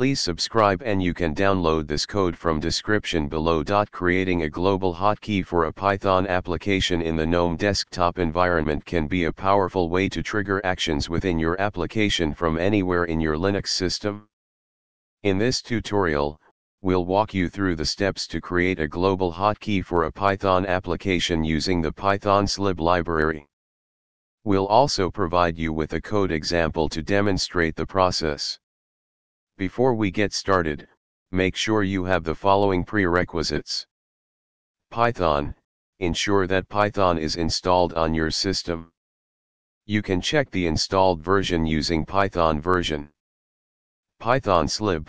Please subscribe and you can download this code from description below. Creating a global hotkey for a Python application in the Gnome desktop environment can be a powerful way to trigger actions within your application from anywhere in your Linux system. In this tutorial, we'll walk you through the steps to create a global hotkey for a Python application using the python-xlib library. We'll also provide you with a code example to demonstrate the process. Before we get started, make sure you have the following prerequisites. Python, ensure that Python is installed on your system. You can check the installed version using Python version. Python-xlib,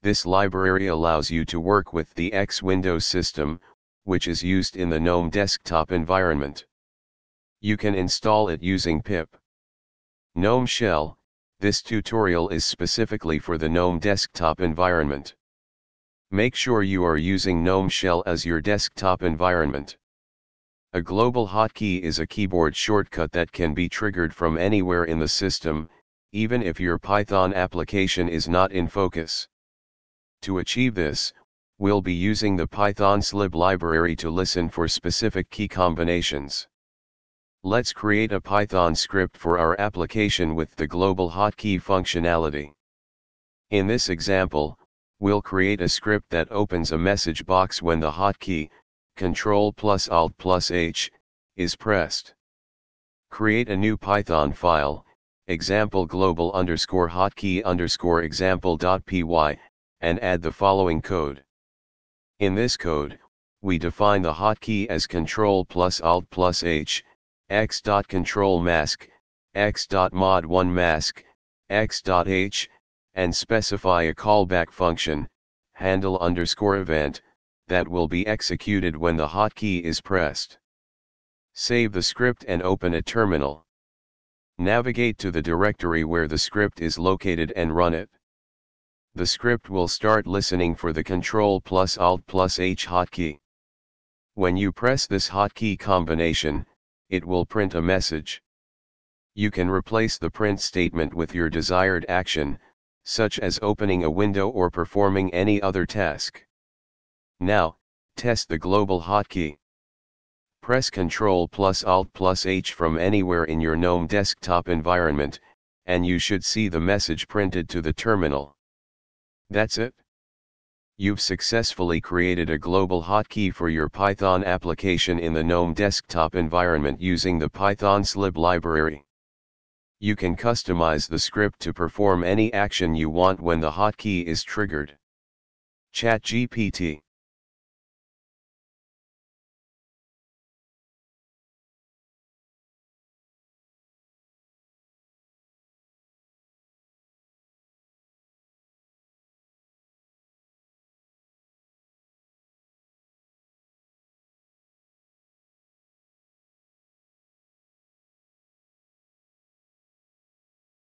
this library allows you to work with the X Windows system, which is used in the Gnome desktop environment. You can install it using pip. Gnome shell, this tutorial is specifically for the Gnome desktop environment. Make sure you are using Gnome shell as your desktop environment. A global hotkey is a keyboard shortcut that can be triggered from anywhere in the system, even if your Python application is not in focus. To achieve this, we'll be using the python-xlib library to listen for specific key combinations. Let's create a Python script for our application with the global hotkey functionality. In this example, we'll create a script that opens a message box when the hotkey, Ctrl+Alt+H, is pressed. Create a new Python file, example global_hotkey_example.py, and add the following code. In this code, we define the hotkey as Ctrl+Alt+H, x.control mask, x.mod1 mask, x.h, and specify a callback function, handle_event, that will be executed when the hotkey is pressed. Save the script and open a terminal. Navigate to the directory where the script is located and run it. The script will start listening for the Ctrl+Alt+H hotkey. When you press this hotkey combination, it will print a message. You can replace the print statement with your desired action, such as opening a window or performing any other task. Now, test the global hotkey. Press Ctrl+Alt+H from anywhere in your Gnome desktop environment, and you should see the message printed to the terminal. That's it. You've successfully created a global hotkey for your Python application in the Gnome desktop environment using the python-xlib library. You can customize the script to perform any action you want when the hotkey is triggered. ChatGPT.